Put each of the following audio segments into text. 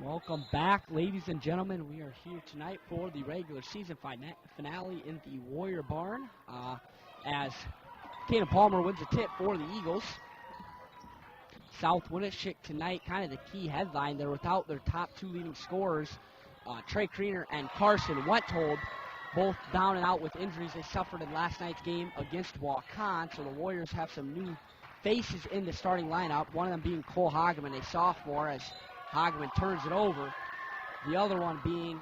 Welcome back, ladies and gentlemen. We are here tonight for the regular season finale in the Warrior Barn as Clayton Palmer wins the tip for the Eagles. South Winneshiek tonight, kind of the key headline. They're without their top two leading scorers, Trey Kriener and Carson Wettold, both down and out with injuries they suffered in last night's game against Waukon. So the Warriors have some new faces in the starting lineup, one of them being Cole Hageman, a sophomore, as Hageman turns it over. The other one being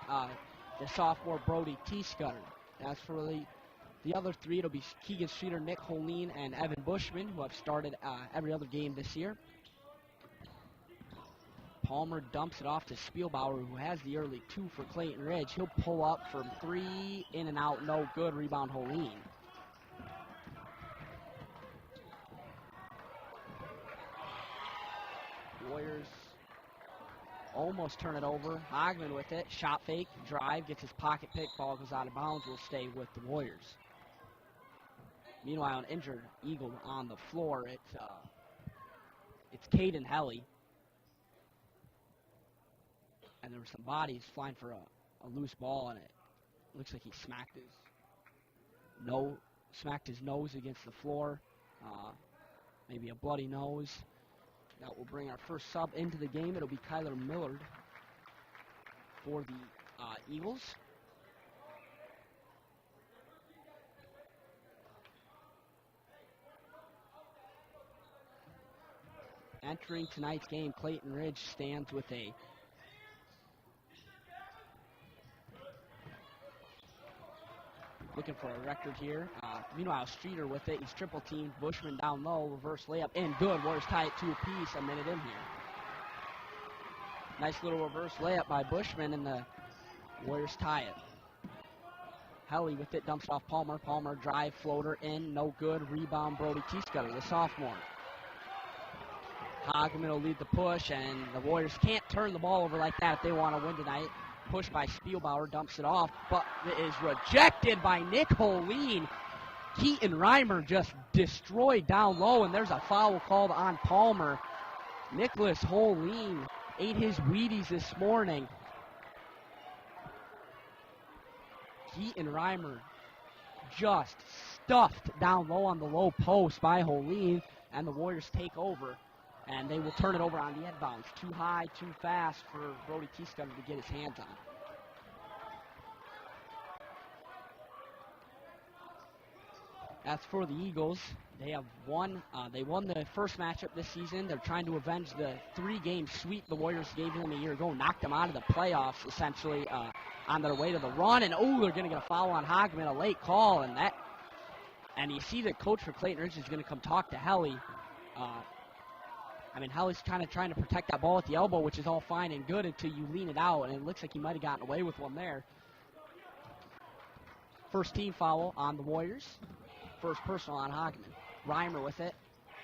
the sophomore Brody T. Scudder. As for the other three, it'll be Keegan Streeter, Nick Holeen, and Evan Bushman, who have started every other game this year. Palmer dumps it off to Spielbauer, who has the early two for Clayton Ridge. He'll pull up from three, in and out, no good. Rebound Holeen. Warriors almost turn it over. Hageman with it. Shot fake, drive, gets his pocket pick. Ball goes out of bounds. Will stay with the Warriors. Meanwhile, an injured Eagle on the floor. It's Caden Helly. And there were some bodies flying for a loose ball, and it looks like he smacked his nose against the floor. Maybe a bloody nose. That will bring our first sub into the game. It'll be Kyler Millard for the Eagles. Entering tonight's game, Clayton Ridge stands with a looking for a record here. Meanwhile, Streeter with it. He's triple teamed. Bushman down low. Reverse layup in. Good. Warriors tie it 2 apiece. A minute in here. Nice little reverse layup by Bushman, and the Warriors tie it. Helly with it. Dumps off Palmer. Palmer drive. Floater in. No good. Rebound Brody T. Scudder, the sophomore. Hageman will lead the push, and the Warriors can't turn the ball over like that if they want to win tonight. Pushed by Spielbauer, dumps it off, but it is rejected by Nick Holeen. Keaton Reimer just destroyed down low, and there's a foul called on Palmer. Nicholas Holeen ate his Wheaties this morning. Keaton Reimer just stuffed down low on the low post by Holeen, and the Warriors take over. And they will turn it over on the inbounds. Too high, too fast for Brody T. Scudder to get his hands on. As for the Eagles, they have won. They won the first matchup this season. They're trying to avenge the 3-game sweep the Warriors gave them a year ago. Knocked them out of the playoffs, essentially, on their way to the run. And, they're going to get a foul on Hageman, a late call. And you see the coach for Clayton Ridge is going to come talk to Helly. Helly's kind of trying to protect that ball at the elbow, which is all fine and good until you lean it out, and it looks like he might have gotten away with one there. First team foul on the Warriors. First personal on Hageman. Reimer with it.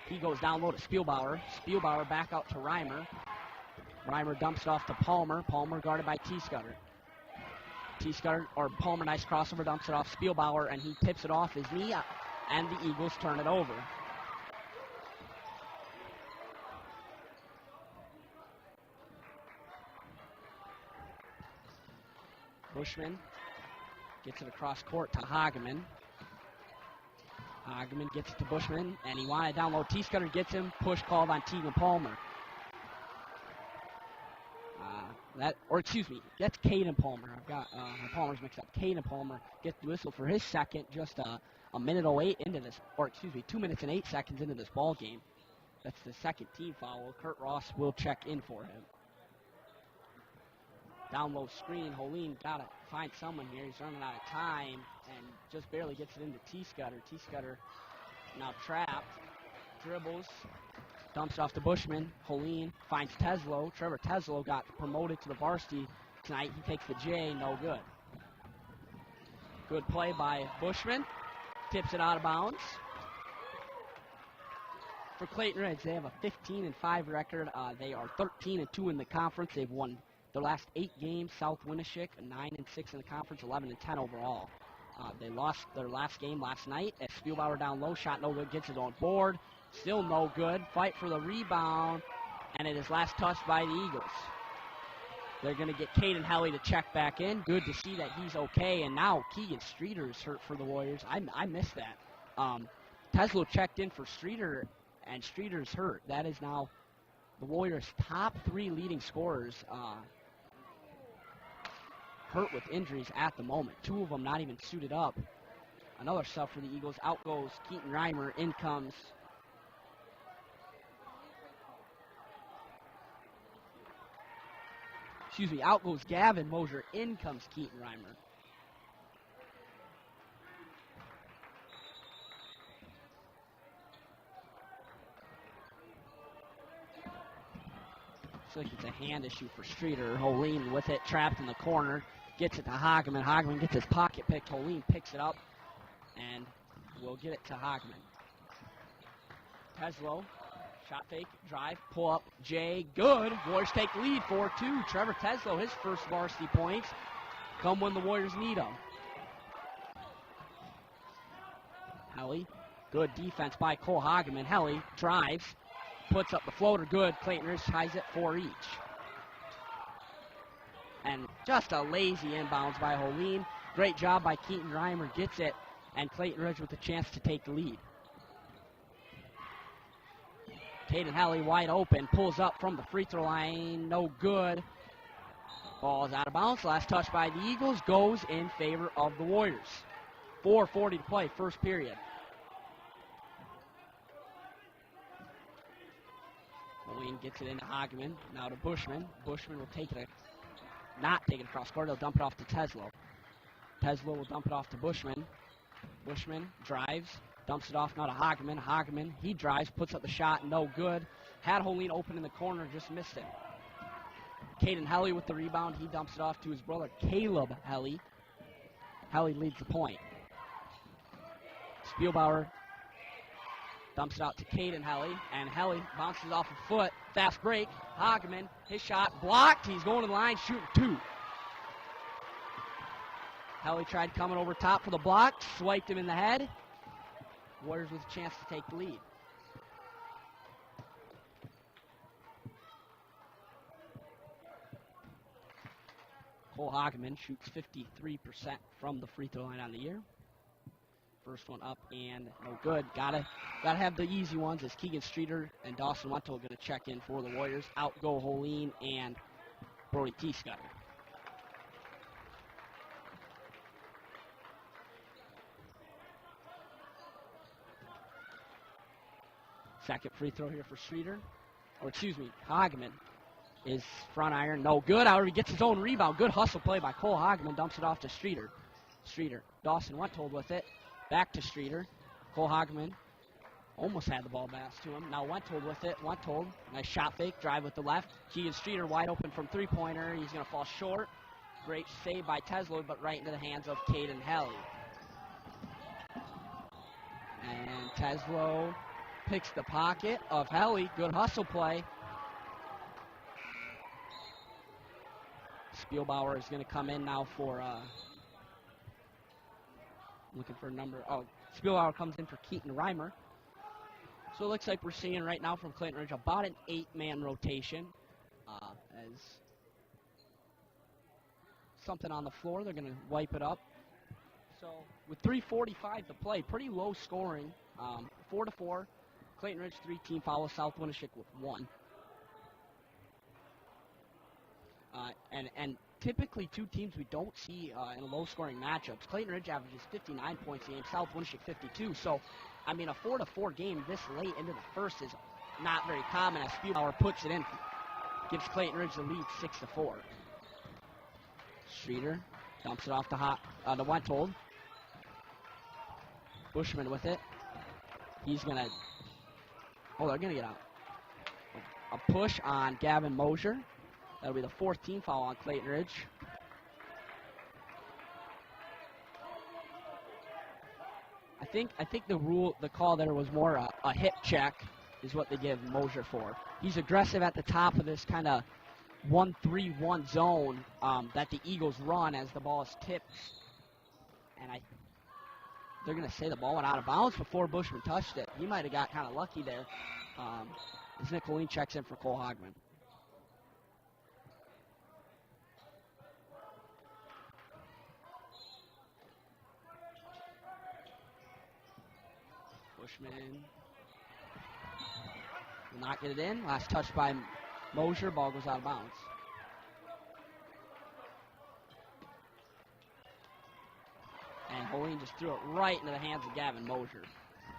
He goes down low to Spielbauer. Spielbauer back out to Reimer. Reimer dumps it off to Palmer. Palmer guarded by T. Scudder. Palmer, nice crossover, dumps it off Spielbauer, and he tips it off his knee, and the Eagles turn it over. Bushman gets it across court to Hageman. Hageman gets it to Bushman, and he wanted down low. T. Scudder gets him. Push called on Tegan Palmer. That's Caden Palmer. I've got Palmer's mixed up. Caden Palmer gets the whistle for his second, just a minute 08 into this, 2 minutes and 8 seconds into this ball game. That's the second team foul. Kurt Ross will check in for him. Down low screen, Holeen got to find someone here. He's running out of time and just barely gets it into T. Scudder. T. Scudder now trapped, dribbles, dumps off to Bushman. Holeen finds Teslo. Trevor Teslo got promoted to the varsity tonight. He takes the J, no good. Good play by Bushman. Tips it out of bounds. For Clayton Ridge, they have a 15-5 record. They are 13-2 in the conference. They've won their last 8 games. South Winneshiek, 9-6 in the conference, 11-10 overall. They lost their last game last night as Spielbauer down low, shot no good, gets it on board. Still no good. Fight for the rebound, and it is last touched by the Eagles. They're going to get Caden Helly to check back in. Good to see that he's okay. And now Keegan Streeter is hurt for the Warriors. I missed that. Teslo checked in for Streeter, and Streeter's hurt. That is now the Warriors' top 3 leading scorers hurt with injuries at the moment. 2 of them not even suited up. Another sub for the Eagles. Out goes Keaton Reimer. In comes out goes Gavin Mosier. In comes Keaton Reimer. Looks like it's a hand issue for Streeter. Holeen with it, trapped in the corner. Gets it to Hageman. Hageman gets his pocket picked. Holeen picks it up, and we'll get it to Hageman. Teslo. Shot fake, drive, pull up, Jay, good. Warriors take the lead, 4-2. Trevor Teslo, his first varsity points, come when the Warriors need them. Helly, good defense by Cole Hageman. Helly drives, puts up the floater, good. Clayton Ridge ties it 4 each. And just a lazy inbounds by Holeen. Great job by Keaton Reimer, gets it, and Clayton Ridge with a chance to take the lead. Caden Helly wide open, pulls up from the free throw line, no good. Ball's out of bounds. Last touch by the Eagles goes in favor of the Warriors. 4:40 to play, first period. Moline gets it into Hageman, now to Bushman. Bushman will not take it across court, he'll dump it off to Teslo. Teslo will dump it off to Bushman. Bushman drives, dumps it off now to Hageman. Hageman, he drives, puts up the shot, no good. Had Holeen open in the corner, just missed it. Caden Helly with the rebound. He dumps it off to his brother, Caleb Helly. Helly leads the point. Spielbauer dumps it out to Caden Helly, and Helly bounces off a foot. Fast break. Hageman, his shot blocked. He's going to the line, shooting 2. Helly tried coming over top for the block, swiped him in the head. Warriors with a chance to take the lead. Cole Hageman shoots 53% from the free throw line on the year. First one up and no good. Gotta have the easy ones as Keegan Streeter and Dawson Wentl going to check in for the Warriors. Out go Holeen and Brody T-Scudder. Second free throw here for Streeter. Hageman is front iron. No good. However, he gets his own rebound. Good hustle play by Cole Hageman. Dumps it off to Streeter. Dawson Wentl with it. Back to Streeter. Cole Hageman almost had the ball passed to him. Now Wentl with it. Wentl, nice shot fake. Drive with the left. Keegan Streeter wide open from three-pointer. He's going to fall short. Great save by Teslo, but right into the hands of Caden Helly. And Teslo picks the pocket of Helly. Good hustle play. Spielbauer is going to come in now for, looking for a number. Oh, Spielbauer comes in for Keaton Reimer. So it looks like we're seeing right now from Clayton Ridge about an 8-man rotation. As something on the floor, they're going to wipe it up. So with 3:45 to play, pretty low scoring. 4-4. Clayton Ridge 3-team foul. South Winneshiek with 1. And typically 2 teams we don't see in low-scoring matchups. Clayton Ridge averages 59 points a game. South Winneshiek 52. So, I mean, a 4-4 game this late into the first is not very common as Spielbauer puts it in. Gives Clayton Ridge the lead 6-4. Streeter dumps it off to Wentl. Bushman with it. He's going to... Oh, they're going to get out. A push on Gavin Mosier. That'll be the 4th team foul on Clayton Ridge. I think the call there was more a hip check is what they give Mosier for. He's aggressive at the top of this kind of 1-3-1 zone that the Eagles run as the ball is tipped. And they're going to say the ball went out of bounds before Bushman touched it. He might have got kind of lucky there. As Nick Holeen checks in for Cole Hageman. Bushman will not get it in. Last touch by Mosier. Ball goes out of bounds. And Holeen just threw it right into the hands of Gavin Mosier.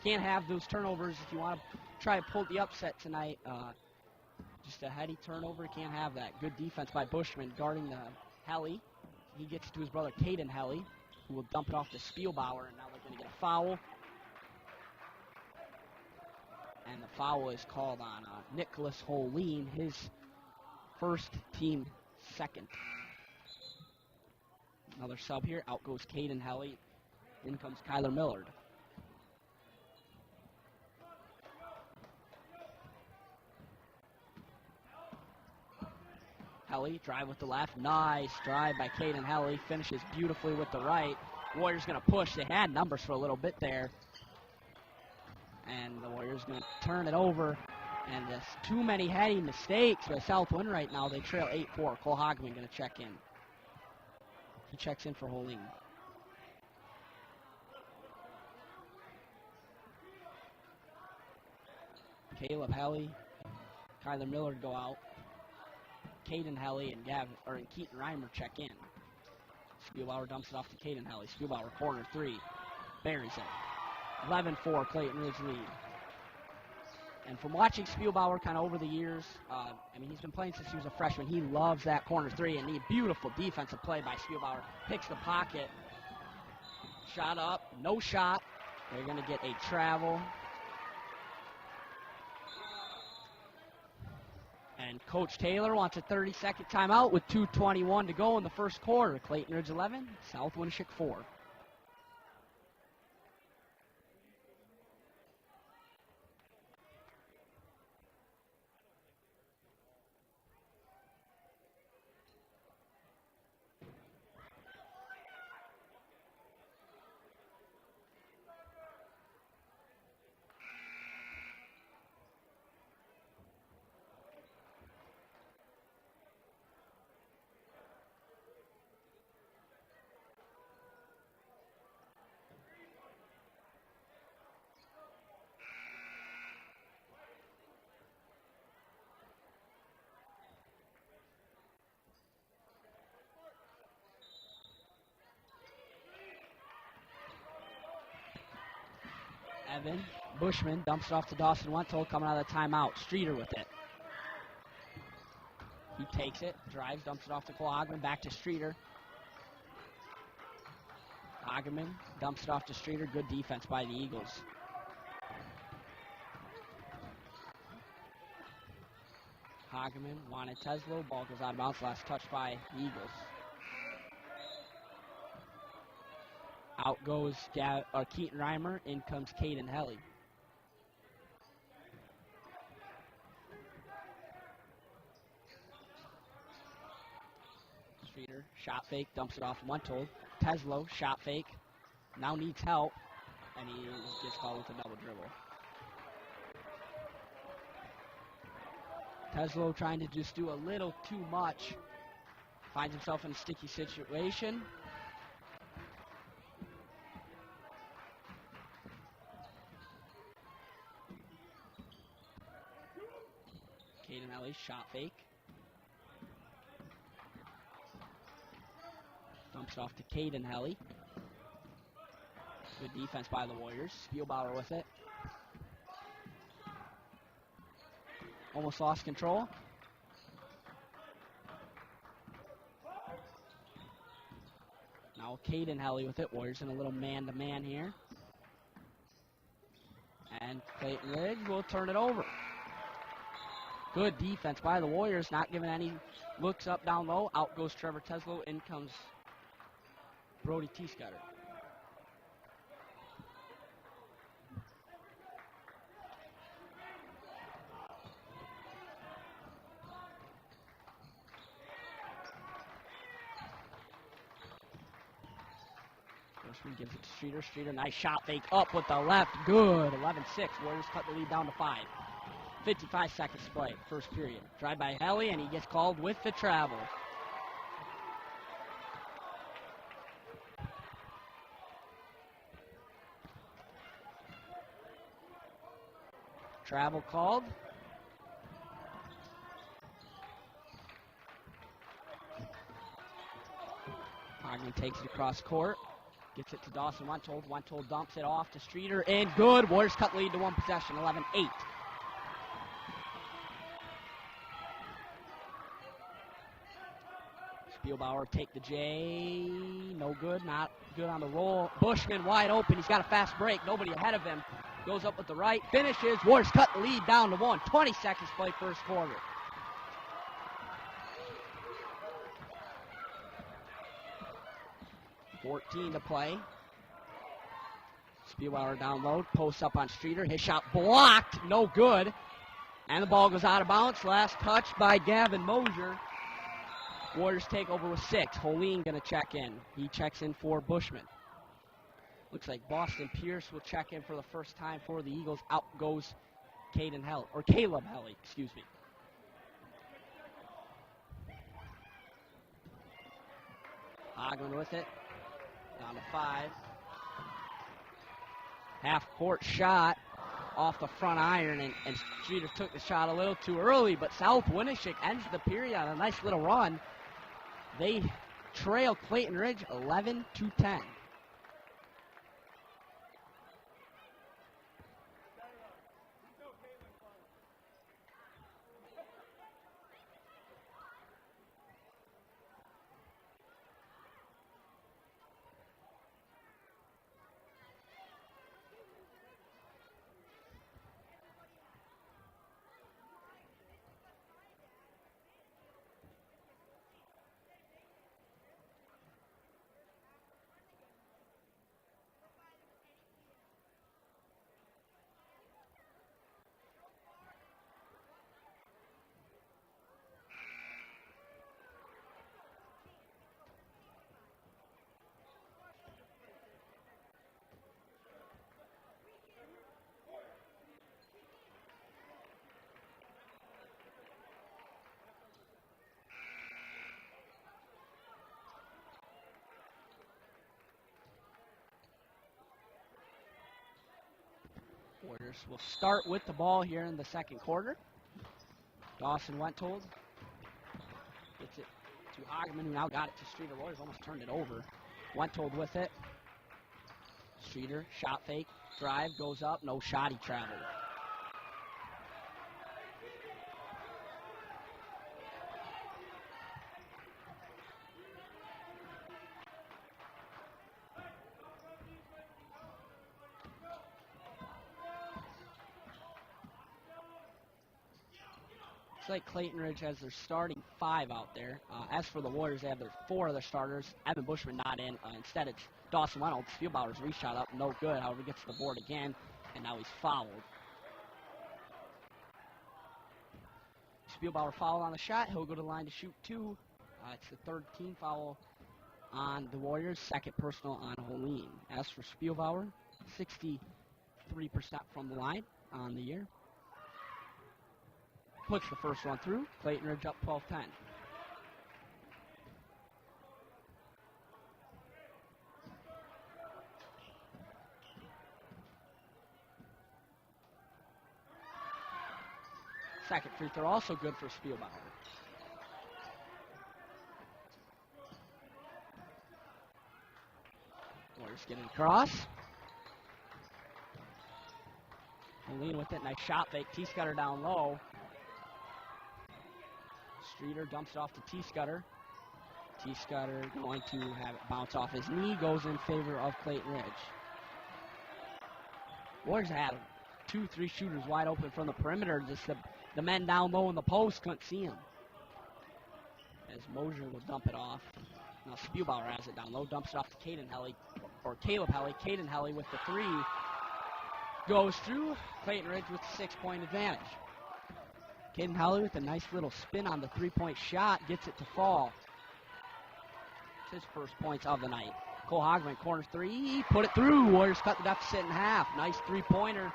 Can't have those turnovers if you want to try to pull the upset tonight. Just a heady turnover. Can't have that. Good defense by Bushman guarding the Helly. He gets to his brother Clayton Helly, who will dump it off to Spielbauer, and now they're going to get a foul. And the foul is called on Nicholas Holeen, his first, team second. Another sub here. Out goes Caden Helly. In comes Kyler Millard. Helly, drive with the left. Nice drive by Caden Helly. Finishes beautifully with the right. Warriors going to push. They had numbers for a little bit there. And the Warriors going to turn it over. And there's too many heady mistakes by Southwind right now. They trail 8-4. Cole Hogman going to check in. He checks in for Holeen. Caleb Helly, Kyler Miller go out. Caden Helly and Keaton Reimer check in. Spielbauer dumps it off to Caden Helly. Spielbauer corner three. Buries it. 11-4 Clayton Ridge lead. And from watching Spielbauer kind of over the years, he's been playing since he was a freshman. He loves that corner three, and the beautiful defensive play by Spielbauer. Picks the pocket. Shot up. No shot. They're going to get a travel. And Coach Taylor wants a 30-second timeout with 2:21 to go in the first quarter. Clayton Ridge 11, South Winneshiek 4. Evan Bushman dumps it off to Dawson Wentzel coming out of the timeout. Streeter with it. He takes it, drives, dumps it off to Cole Hogman, back to Streeter. Hogman dumps it off to Streeter. Good defense by the Eagles. Hogman wanted Teslo. Ball goes out of bounds. Last touch by the Eagles. Out goes Keaton Reimer. In comes Caden Helly. Streeter, shot fake, dumps it off to Wentzel. Teslo, shot fake. Now needs help. And he gets called with a double dribble. Teslo trying to just do a little too much. Finds himself in a sticky situation. Caden Helly, shot fake. Dumps it off to Caden Helly. Good defense by the Warriors. Spielbauer with it. Almost lost control. Now Caden Helly with it. Warriors in a little man-to-man here. And Clayton Ridge will turn it over. Good defense by the Warriors, not giving any looks up, down low. Out goes Trevor Teslo. In comes Brody T-Scutter. Bushman gives it to Streeter. Streeter, nice shot fake up with the left. Good. 11-6. Warriors cut the lead down to 5. 55 seconds to play, first period. Drive by Helly, and he gets called with the travel. Travel called. Hogman takes it across court. Gets it to Dawson Wentold. Wentold dumps it off to Streeter, and good. Warriors cut the lead to one possession, 11-8. Spielbauer take the J. No good. Not good on the roll. Bushman wide open. He's got a fast break. Nobody ahead of him. Goes up with the right. Finishes. Warriors cut the lead down to 1. 20 seconds play first quarter. .14 to play. Spielbauer down low, posts up on Streeter. His shot blocked, no good. And the ball goes out of bounds. Last touch by Gavin Mosier. Warriors take over with 6. Holeen going to check in. He checks in for Bushman. Looks like Boston Pierce will check in for the first time for the Eagles. Out goes Caleb Helly, excuse me. Hogman with it. Down to 5. Half-court shot off the front iron, and Streeter took the shot a little too early, but South Winneshiek ends the period on a nice little run. They trail Clayton Ridge 11-10. Warriors will start with the ball here in the second quarter. Dawson Wentold gets it to Hogman, who now got it to Streeter. Warriors almost turned it over. Wentold with it. Streeter, shot fake, drive, goes up, no shot, he traveled. Looks like Clayton Ridge has their starting 5 out there. As for the Warriors, they have their 4 of their starters. Evan Bushman not in. Instead, it's Dawson Reynolds. Spielbauer's reshot up, no good. However, he gets to the board again, and now he's fouled. Spielbauer fouled on the shot. He'll go to the line to shoot 2. It's the 3rd team foul on the Warriors. 2nd personal on Holeen. As for Spielbauer, 63% from the line on the year. Puts the first one through. Clayton Ridge up 12-10. Second free throw also good for Spielbauer. Warriors getting across. Holeen with it. Nice shot fake. T-Scudder down low. Streeter dumps it off to T-Scudder. T-Scudder going to have it bounce off his knee. Goes in favor of Clayton Ridge. Warriors had 2-3 shooters wide open from the perimeter. Just the men down low in the post couldn't see him. As Mosier will dump it off. Now Spielbauer has it down low. Dumps it off to Caleb Helly. Caden Helly with the 3. Goes through. Clayton Ridge with the 6-point advantage. Caden Helly with a nice little spin on the 3-point shot. Gets it to fall. It's his first points of the night. Cole Hogman, corner 3. Put it through. Warriors cut the deficit in half. Nice 3-pointer.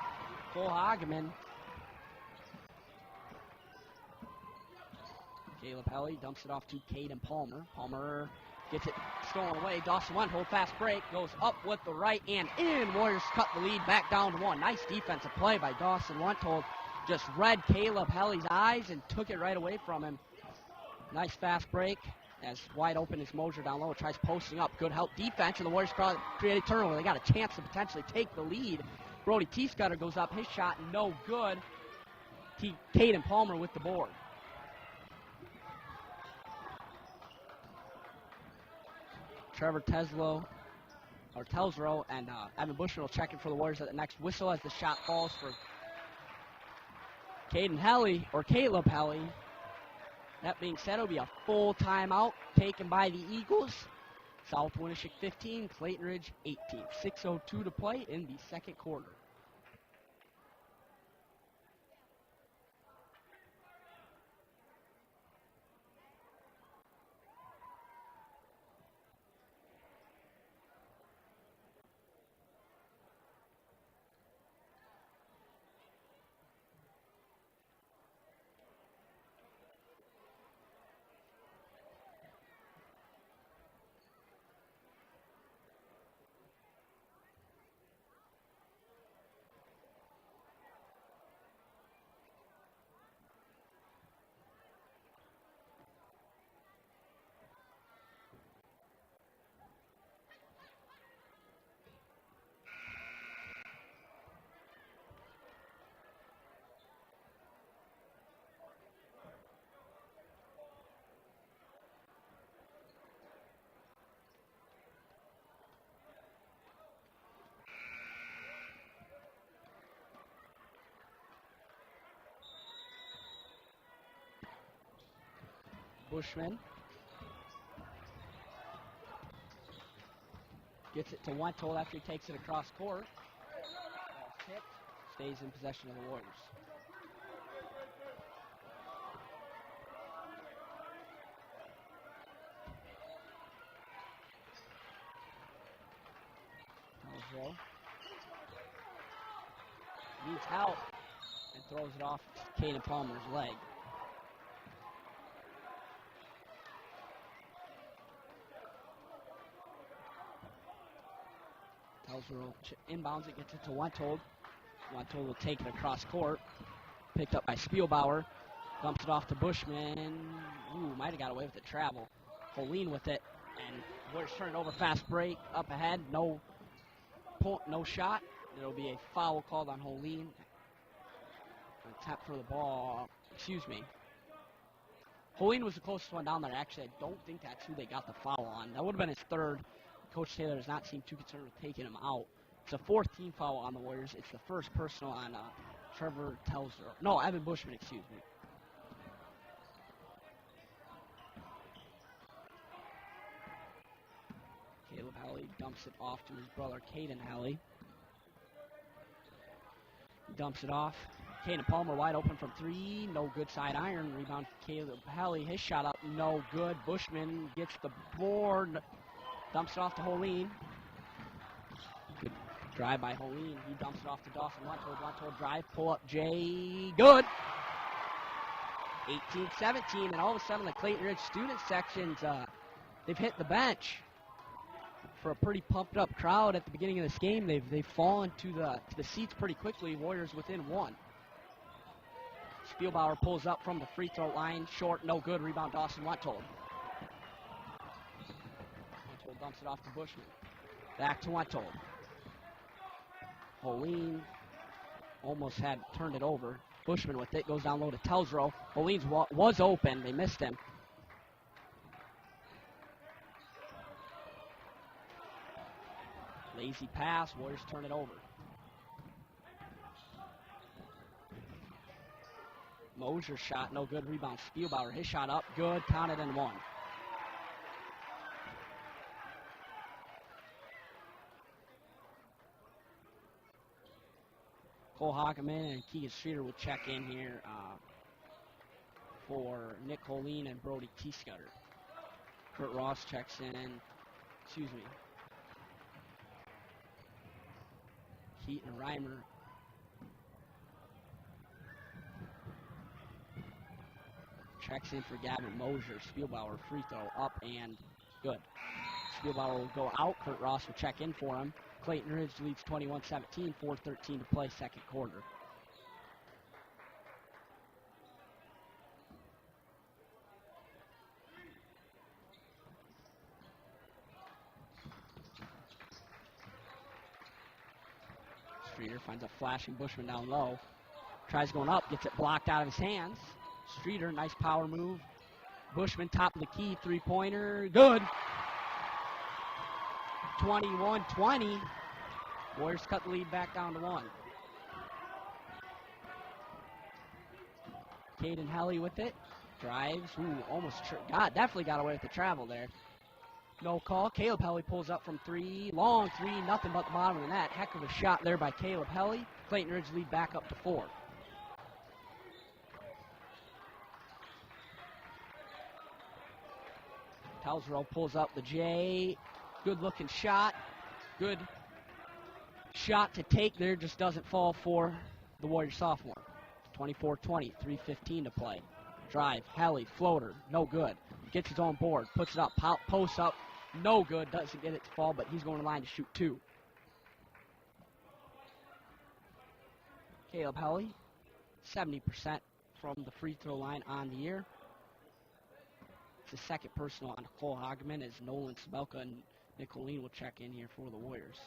Cole Hogman. Caleb Helly dumps it off to Caden Palmer. Palmer gets it stolen away. Dawson Wentold, fast break. Goes up with the right and in. Warriors cut the lead back down to 1. Nice defensive play by Dawson Wentold. just read Caleb Helly's eyes and took it right away from him. Nice fast break as wide open is Mosier down low. Tries posting up. Good help defense, and the Warriors create a turnover. They got a chance to potentially take the lead. Brody T-Scudder goes up. His shot no good. Clayton Palmer with the board. Trevor Telsrow and Evan Bushman will check in for the Warriors at the next whistle as the shot falls for Caleb Helly. That being said, it'll be a full timeout taken by the Eagles. South Winneshiek 15, Clayton Ridge 18. 6:02 to play in the second quarter. Bushman gets it to Wenthold after he takes it across court. Tipped, stays in possession of the Warriors. Telsrow needs help and throws it off Clayton Palmer's leg. Telsrow inbounds it, gets it to Wenthold. Wenthold will take it across court. Picked up by Spielbauer. Dumps it off to Bushman. Ooh, might have got away with the travel. Holeen with it. And Warriors turn it over. Fast break. Up ahead. No shot. There'll be a foul called on Holeen. Tap for the ball. Excuse me. Holeen was the closest one down there. Actually, I don't think that's who they got the foul on. That would have been his third. Coach Taylor does not seem too concerned with taking him out. It's a fourth team foul on the Warriors. It's the first personal on Trevor Telsrow. No, Evan Bushman, excuse me. Caleb Helly dumps it off to his brother, Caden Helly. Dumps it off. Caden Palmer wide open from three. No good side iron. Rebound Caleb Helly. His shot up. No good. Bushman gets the board. Dumps it off to Holeen. Good drive by Holeen. He dumps it off to Dawson Wenthold. Wenthold drive. Pull up Jay. Good. 18-17. And all of a sudden the Clayton Ridge student sections, they've hit the bench. For a pretty pumped up crowd at the beginning of this game, they've fallen to the seats pretty quickly. Warriors within one. Spielbauer pulls up from the free throw line. Short. No good. Rebound Dawson Wenthold. Dumps it off to Bushman. Back to Wenthold. Holeen almost had turned it over. Bushman with it. Goes down low to Telsrow. Holeen was open. They missed him. Lazy pass. Warriors turn it over. Mosier's shot. No good. Rebound. Spielbauer. His shot up. Good. Counted and one. Cole Hockerman and Keegan Streeter will check in here for Nick Holeen and Brody T-Scudder. Kurt Ross checks in. Excuse me. Keaton Reimer. Checks in for Gavin Mosier. Spielbauer free throw up and good. Spielbauer will go out. Kurt Ross will check in for him. Clayton Ridge leads 21-17, 4:13 to play second quarter. Streeter finds a flashing Bushman down low. Tries going up, gets it blocked out of his hands. Streeter, nice power move. Bushman, top of the key, three-pointer, good. 21-20. Warriors cut the lead back down to 1. Caden Helly with it. Drives. Ooh, almost. Definitely got away with the travel there. No call. Caleb Helly pulls up from 3. Long 3. Nothing but the bottom of the net. Heck of a shot there by Caleb Helly. Clayton Ridge lead back up to 4. Telsrow pulls up the J. Good looking shot. Good shot to take there. Just doesn't fall for the Warrior sophomore. 24-20. 3:15 to play. Drive. Helly. Floater. No good. Gets his own board. Puts it up. Posts up. No good. Doesn't get it to fall, but he's going to line to shoot 2. Caleb Helly. 70% from the free throw line on the year. It's the second personal on Cole Hageman as Nolan Sibelka and Nicolene will check in here for the Warriors.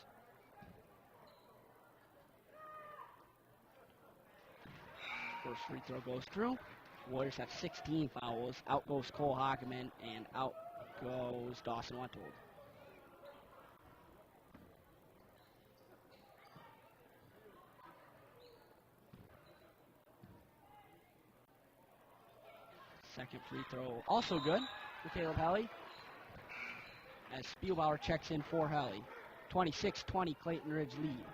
First free throw goes through. Warriors have 16 fouls. Out goes Cole Hageman and out goes Dawson Wentold. Second free throw also good for Caleb Helly as Spielbauer checks in for Helly. 26-20 Clayton Ridge lead.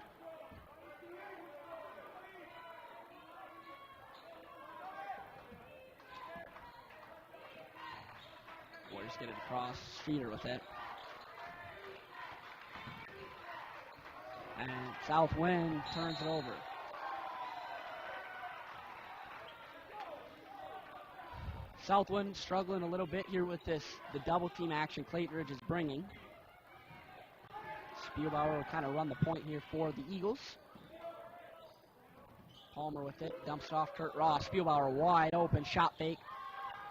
Warriors get it across. Streeter with it. And Southwind turns it over. Southwind struggling a little bit here with the double team action Clayton Ridge is bringing. Spielbauer will kind of run the point here for the Eagles. Palmer with it, dumps it off Kurt Ross. Spielbauer wide open, shot fake.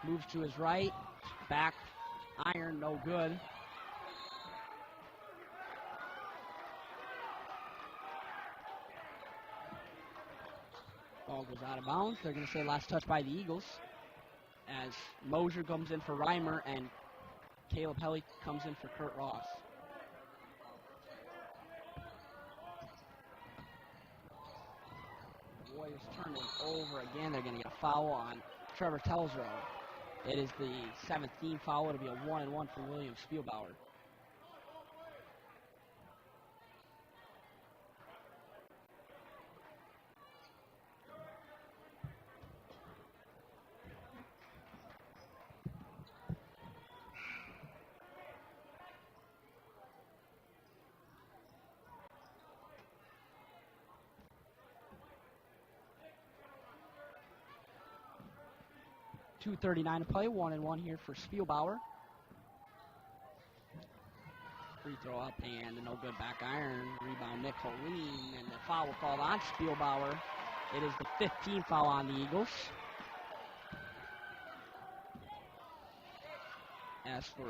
Moves to his right, back, iron, no good. Ball goes out of bounds. They're going to say last touch by the Eagles. As Mosier comes in for Reimer and Caleb Helly comes in for Kurt Ross. Warriors turn it over again. They're going to get a foul on Trevor Telsrow. It is the 7th team foul. It'll be a 1-and-1 for William Spielbauer. .239 to play, 1-and-1 here for Spielbauer. Free throw up and a no good back iron. Rebound Nick Holeen, and the foul called on Spielbauer. It is the 15th foul on the Eagles. As for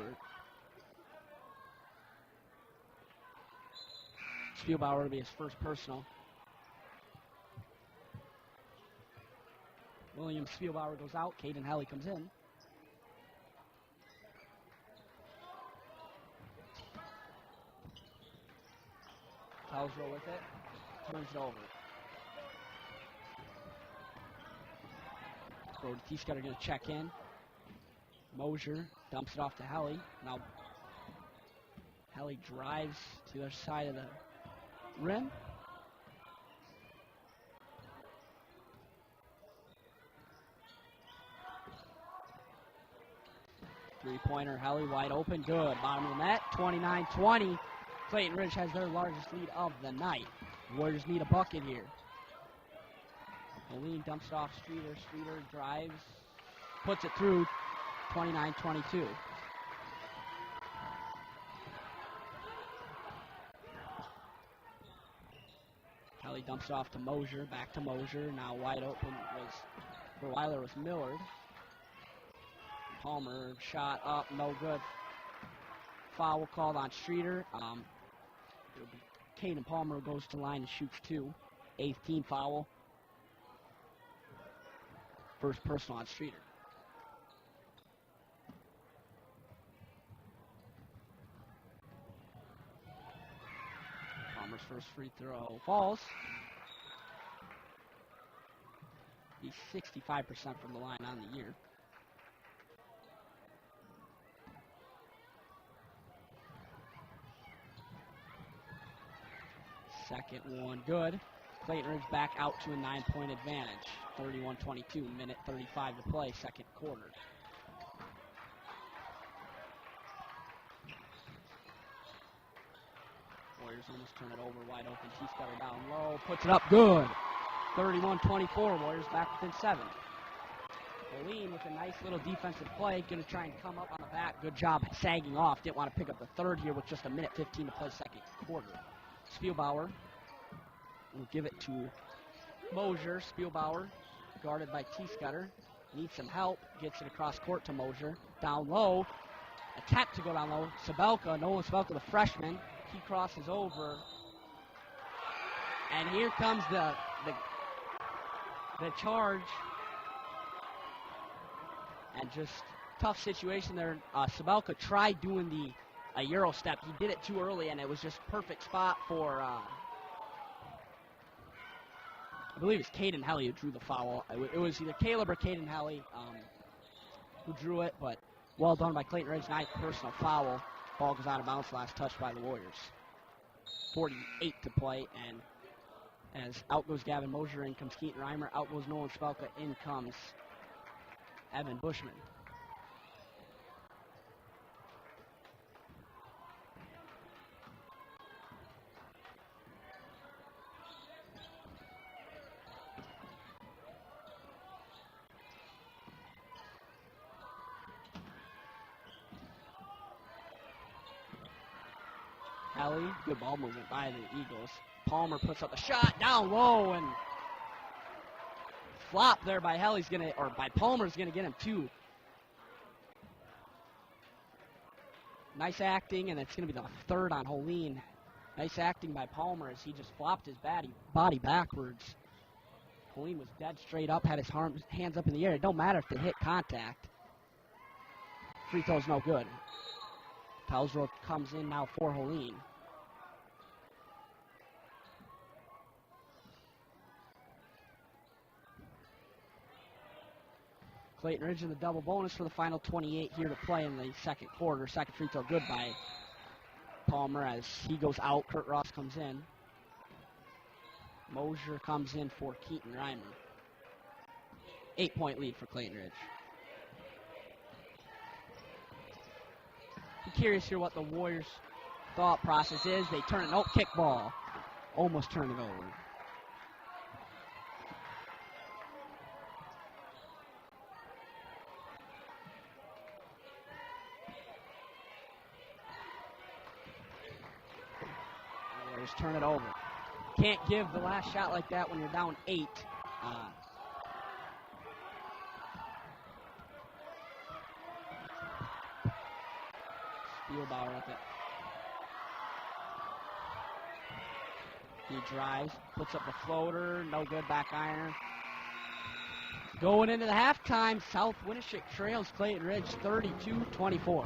Spielbauer, it'll be his first personal. William Spielbauer goes out. Caden Helly comes in. Telsrow with it. Turns it over. Brody T-Scott are going to check in. Mosier dumps it off to Helly. Now Helly drives to the other side of the rim. Three-pointer, Helly wide open, good. Bottom of the net, 29-20. Clayton Ridge has their largest lead of the night. Warriors need a bucket here. Moline dumps it off Streeter. Streeter drives, puts it through, 29-22. Helly dumps it off to Mosier, back to Mosier. Now wide open for Weiler was Millard. Palmer shot up, no good. Foul called on Streeter. Caden Palmer goes to line and shoots 2. 8th team foul. First personal on Streeter. Palmer's first free throw falls. He's 65% from the line on the year. Second one good. Clayton Ridge back out to a 9-point advantage. 31-22, minute 35 to play, second quarter. Warriors almost turn it over, wide open. She's got her down low, puts it up good. 31-24, Warriors back within 7. Moline with a nice little defensive play, going to try and come up on the back. Good job sagging off. Didn't want to pick up the third here with just a minute 15 to play second quarter. Spielbauer will give it to Mosier. Spielbauer guarded by T-Scudder. Needs some help. Gets it across court to Mosier. Down low. Attack to go down low. Sabelka, Nolan Sabelka, the freshman. He crosses over. And here comes the charge. And just tough situation there. Sabelka tried doing a Euro step. He did it too early, and it was just perfect spot for, I believe it's Caden Helly who drew the foul. It was either Caleb or Caden Helly who drew it, but well done by Clayton Ridge. 9th personal foul. Ball goes out of bounds, last touch by the Warriors. 48 to play, and as out goes Gavin Mosier, in comes Keaton Reimer, out goes Nolan Spelka, in comes Evan Bushman. Helly, good ball movement by the Eagles. Palmer puts up a shot down low, and flop there by Palmer's gonna get him too. Nice acting, and it's gonna be the third on Holine. Nice acting by Palmer as he just flopped his body backwards. Holine was dead straight up, had his hands up in the air. It don't matter if they hit contact. Free throw's no good. Pelsrow comes in now for Holine. Clayton Ridge in the double bonus for the final 28 here to play in the second quarter. Second free throw good by Palmer as he goes out. Kurt Ross comes in. Mosier comes in for Keaton Reimer. 8-point lead for Clayton Ridge. I'm curious here what the Warriors' thought process is. They turn it, kick ball. Almost turned it over. Warriors turn it over. Can't give the last shot like that when you're down 8. Spielbauer up it. He drives, puts up the floater, no good, back iron. Going into the halftime, South Winneshiek trails Clayton Ridge 32-24.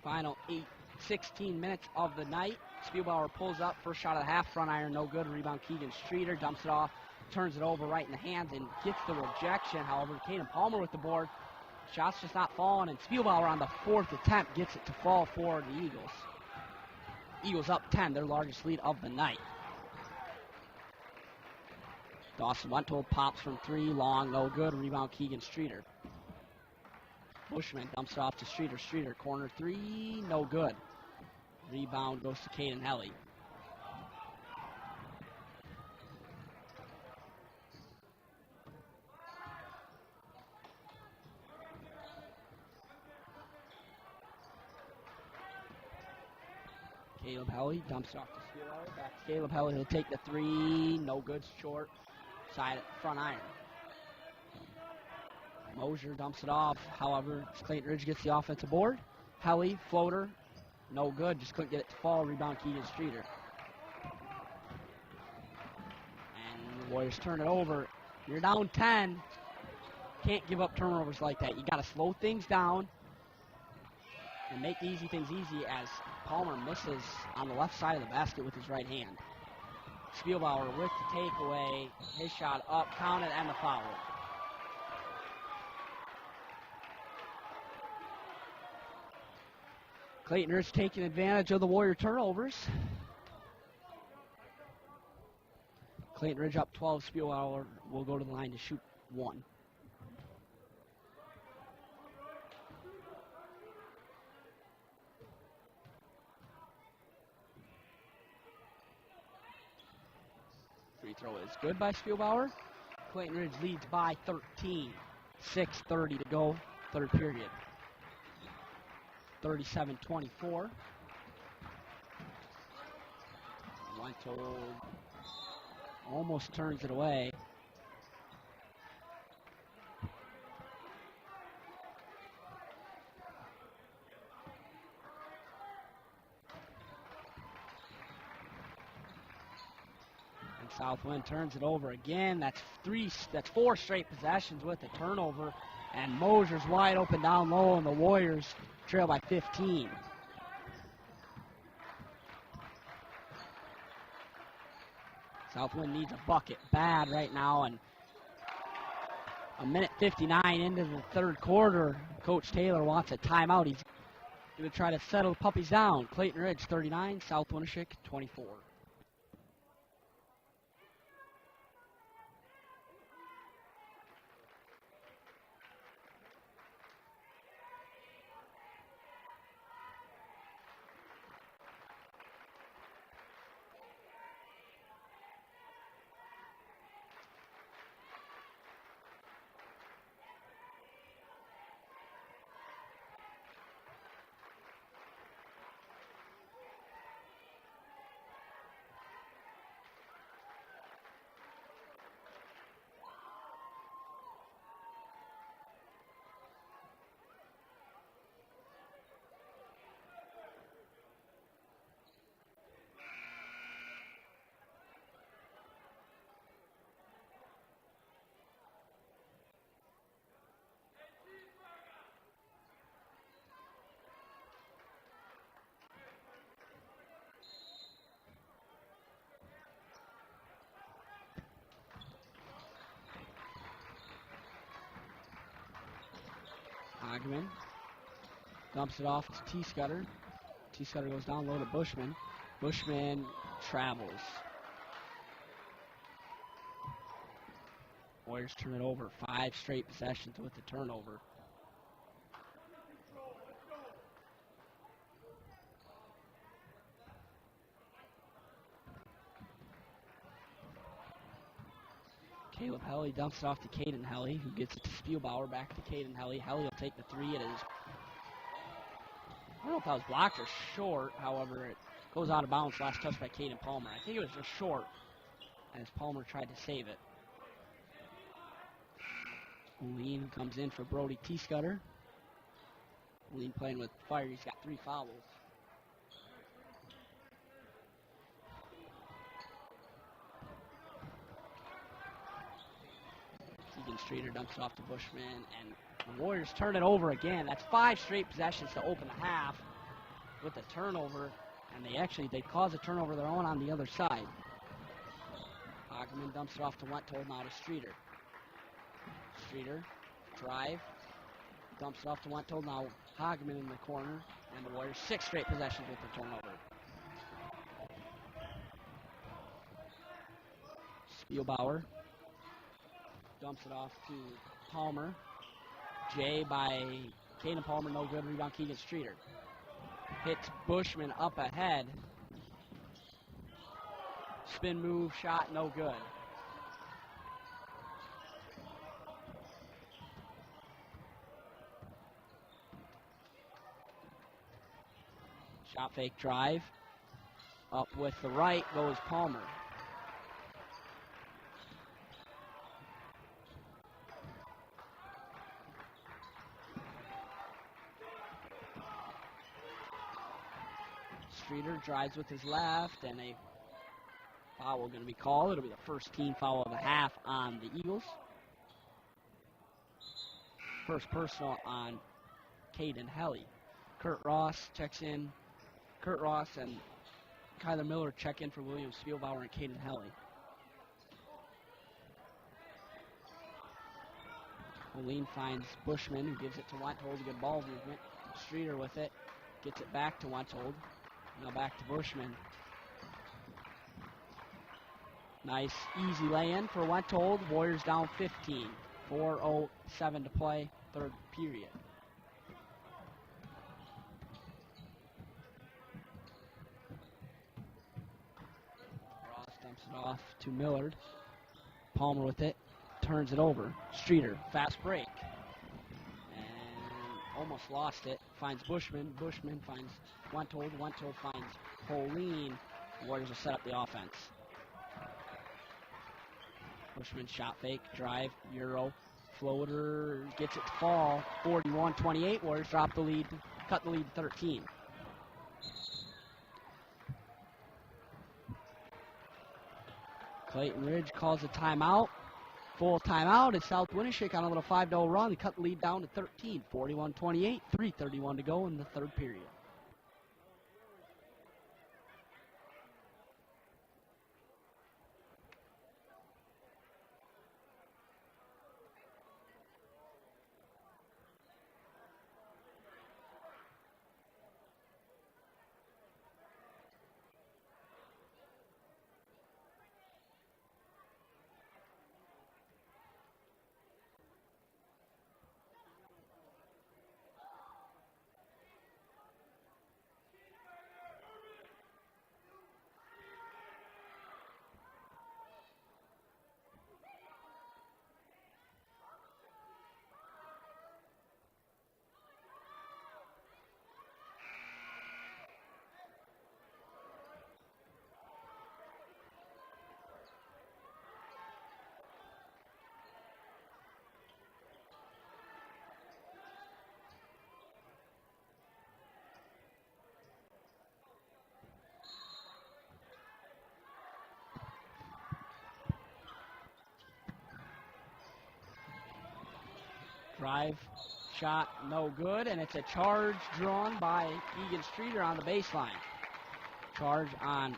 Final 16 minutes of the night. Spielbauer pulls up, first shot of the half, front iron, no good. Rebound Keegan Streeter, dumps it off, turns it over right in the hands and gets the rejection. However, Clayton Palmer with the board. Shot's just not falling, and Spielbauer on the fourth attempt gets it to fall for the Eagles. Eagles up 10, their largest lead of the night. Dawson Wenthold pops from three, long, no good. Rebound Keegan Streeter. Bushman dumps it off to Streeter. Streeter, corner three, no good. Rebound goes to Caden Helly. Caleb Helly dumps it off to Spielbauer. Back to Caleb Helly. He'll take the three, no good, short. Side front iron. Mosier dumps it off. However, Clayton Ridge gets the offensive board. Helly, floater, no good. Just couldn't get it to fall. Rebound Keegan Streeter. And the Warriors turn it over. You're down 10. Can't give up turnovers like that. You got to slow things down and make the easy things easy as Palmer misses on the left side of the basket with his right hand. Spielbauer with the takeaway. His shot up, counted, and the foul. Clayton Ridge taking advantage of the Warrior turnovers. Clayton Ridge up 12. Spielbauer will go to the line to shoot one. Free throw is good by Spielbauer. Clayton Ridge leads by 13. 6:30 to go, third period. 37-24. Wenthold almost turns it away. And Southwind turns it over again. That's four straight possessions with a turnover. And Mosier's wide open down low, and the Warriors trail by 15. Southwind needs a bucket bad right now, and a minute 59 into the third quarter, Coach Taylor wants a timeout. He's going to try to settle the puppies down. Clayton Ridge 39, South Winneshiek 24. Ogman dumps it off to T-Scudder. T-Scudder goes down low to Bushman. Bushman travels. Warriors turn it over. 5 straight possessions with the turnover. Caleb Helly dumps it off to Caden Helly, who gets it to Spielbauer. Back to Caden Helly. Helly will take the three. It is, I don't know if that was blocked or short. However, it goes out of bounds. Last touch by Caden Palmer. I think it was just short, as Palmer tried to save it. Lean comes in for Brody T-Scudder. Lean playing with fire. He's got 3 fouls. Keegan Streeter dumps it off to Bushman, and the Warriors turn it over again. That's 5 straight possessions to open the half. with a turnover, and they cause a turnover of their own on the other side. Hageman dumps it off to Wenthold, now to Streeter. Streeter, drive, dumps it off to Wenthold, now Hageman in the corner, and the Warriors 6 straight possessions with the turnover. Spielbauer dumps it off to Palmer. Jay by Caden Palmer, no good. Rebound Keegan Streeter. Hits Bushman up ahead. Spin move, shot, no good. Shot fake drive. Up with the right goes Palmer. Streeter drives with his left, and a foul going to be called. It'll be the first team foul of the half on the Eagles. First personal on Caden Helly. Kurt Ross checks in. Kurt Ross and Kyler Miller check in for William Spielbauer and Caden Helly. Moline finds Bushman, who gives it to Wenthold. Good ball movement. Streeter with it. Gets it back to Wenthold. Now back to Bushman. Nice, easy lay-in for Wenthold. Warriors down 15. 4:07 to play, third period. Ross dumps it off to Millard. Palmer with it. Turns it over. Streeter, fast break. And almost lost it. Finds Bushman. Bushman finds Wenthold. Wenthold finds Moline. Warriors will set up the offense. Bushman shot fake, drive, Euro, floater, gets it to fall. 41-28, Warriors drop the lead, cut the lead to 13. Clayton Ridge calls a timeout. Full timeout. It's South Winneshiek on a little 5-0 run. They cut the lead down to 13. 41-28, 3:31 to go in the third period. Drive, shot, no good, and it's a charge drawn by Egan Streeter on the baseline. Charge on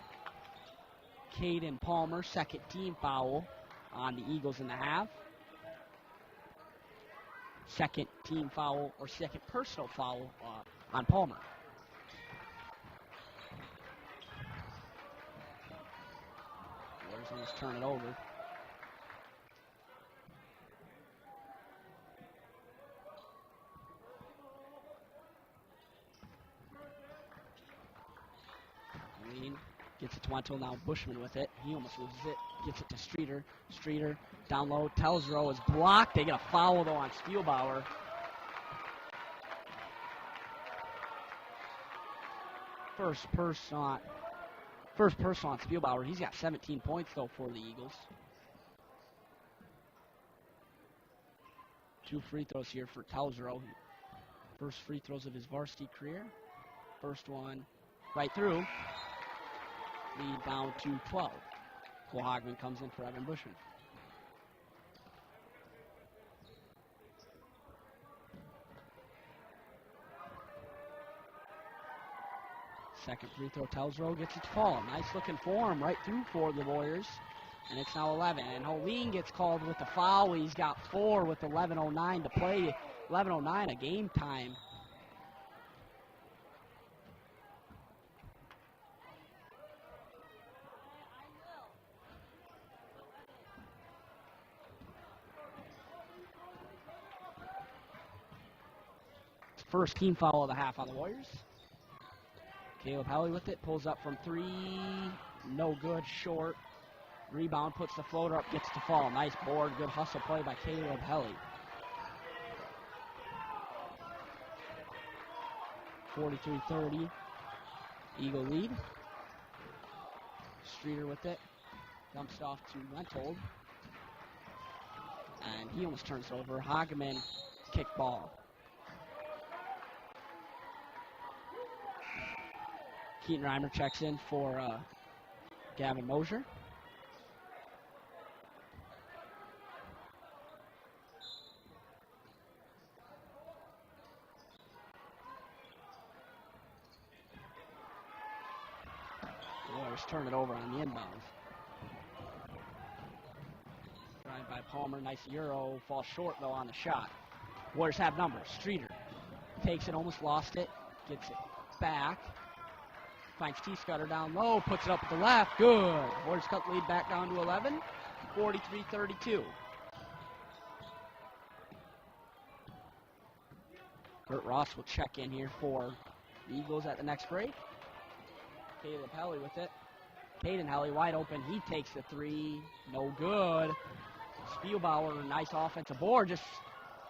Caden Palmer, second team foul on the Eagles in the half. Second team foul, or second personal foul on Palmer. Warriors almost turn it over. Gets it to Wenthold, now Bushman with it. He almost loses it. Gets it to Streeter. Streeter down low. Telsrow is blocked. They get a foul though on Spielbauer. First person on Spielbauer. He's got 17 points though for the Eagles. 2 free throws here for Telsrow. First free throws of his varsity career. First one right through. Lead down to 12. Cole Hogman comes in for Evan Bushman. Second free throw, Telsrow gets it to fall. Nice looking form right through for the Warriors. And it's now 11. And Holeen gets called with the foul. He's got 4 with 11:09 to play. 11:09 of game time. First team foul of the half on the Warriors. Caleb Helly with it, pulls up from 3, no good, short. Rebound, puts the floater up, gets to fall. Nice board, good hustle play by Caleb Helly. 43-30, Eagle lead. Streeter with it, dumps it off to Wentold. And he almost turns it over. Hageman, kick ball. Keaton Reimer checks in for Gavin Mosier. Warriors turn it over on the inbound. Drive by Palmer, nice Euro, falls short though on the shot. Warriors have numbers. Streeter takes it, almost lost it, gets it back. Finds T-Scudder down low, puts it up with the left, good. Warriors cut the lead back down to 11, 43-32. Kurt Ross will check in here for the Eagles at the next break. Caleb Helly with it. Caden Helly wide open, he takes the 3, no good. Spielbauer, nice offensive board, just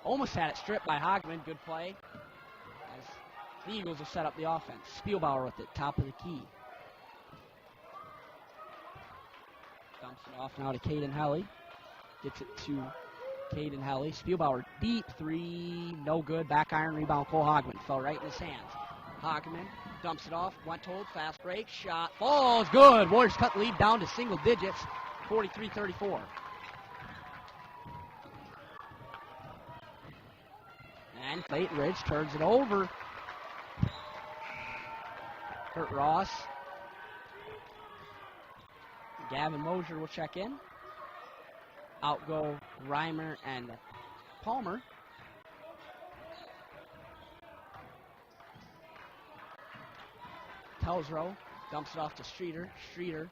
almost had it stripped by Hogman, good play. The Eagles will set up the offense. Spielbauer with it, top of the key. Dumps it off now to Caden Helly. Gets it to Caden Helly. Spielbauer, deep 3, no good. Back iron rebound, Cole Hogman. Fell right in his hands. Hogman dumps it off. Wentold, fast break, shot, falls, good. Warriors cut the lead down to single digits, 43-34. And Clayton Ridge turns it over. Kurt Ross. Gavin Mosier will check in. Out go Reimer and Palmer. Telsrow dumps it off to Streeter. Streeter,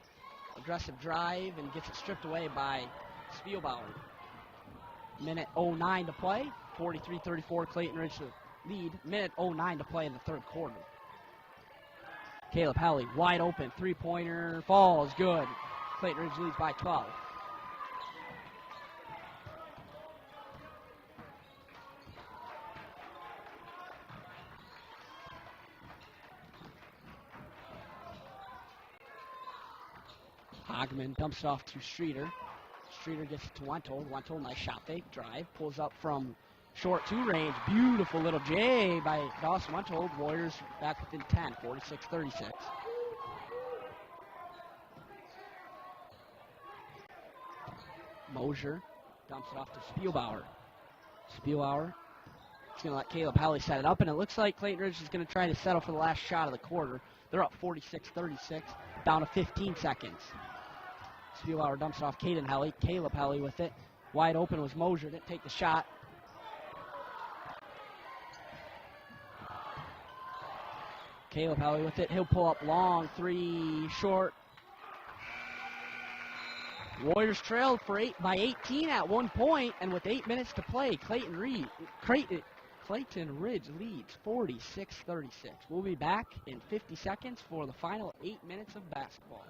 aggressive drive and gets it stripped away by Spielbauer. Minute 09 to play. 43-34, Clayton Ridge to lead. Minute 09 to play in the third quarter. Caleb Helly, wide open, three-pointer, falls, good. Clayton Ridge leads by 12. Hogman dumps it off to Streeter. Streeter gets it to Wentold. Wentold, nice shot fake, drive, pulls up from short 2 range. Beautiful little J by Dawson Wentold. Warriors back within 10, 46-36. Mosier dumps it off to Spielbauer. Spielbauer is going to let Caleb Helly set it up, and it looks like Clayton Ridge is going to try to settle for the last shot of the quarter. They're up 46-36, down to 15 seconds. Spielbauer dumps it off Caden Helly. Caleb Helly with it. Wide open was Mosier. Didn't take the shot. Caleb Helly with it. He'll pull up long. 3 short. Warriors trailed by 18 at one point, and with 8 minutes to play, Clayton Ridge leads 46-36. We'll be back in 50 seconds for the final 8 minutes of basketball.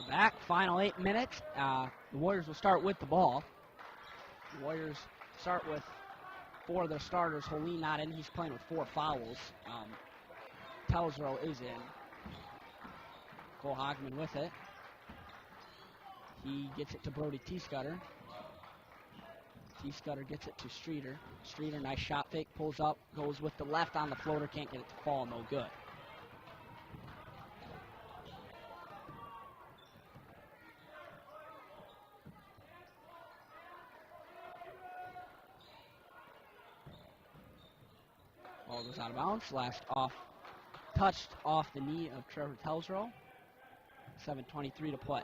back. Final 8 minutes. The Warriors will start with the ball. The Warriors start with 4 of their starters. Holeen not in. He's playing with 4 fouls. Telsrow is in. Cole Hogman with it. He gets it to Brody T-Scudder. T-Scudder gets it to Streeter. Streeter, nice shot fake, pulls up, goes with the left on the floater, can't get it to fall, no good. Ball goes out of bounds, touched off the knee of Trevor Telsrow. 7:23 to play.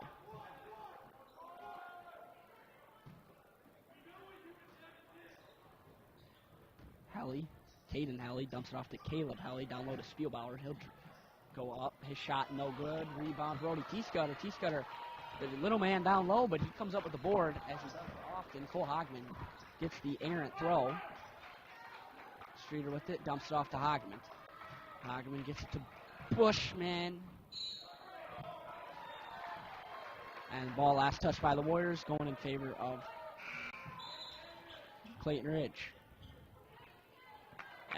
Helly, Caden Helly dumps it off to Caleb Helly, down low to Spielbauer. He'll go up, his shot no good. Rebound Brody T-Scudder. T-Scudder, the little man down low, but he comes up with the board as he does often. Cole Hogman gets the errant throw. Streeter with it, dumps it off to Hogman. Hogman gets it to Bushman. And ball last touched by the Warriors, going in favor of Clayton Ridge.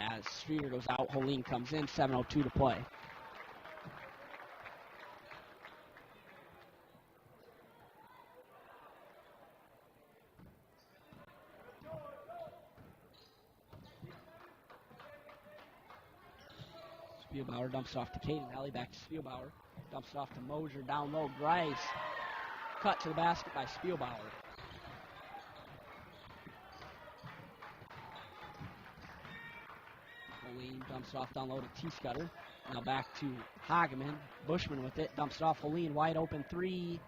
As Streeter goes out, Holeen comes in, 7:02 to play. Spielbauer dumps it off to Caden Alley, back to Spielbauer. Dumps it off to Mosier, down low, Grice. Cut to the basket by Spielbauer. Holeen dumps it off down low to T-Scudder. Now back to Hogman. Bushman with it, dumps it off Holeen, wide open 3.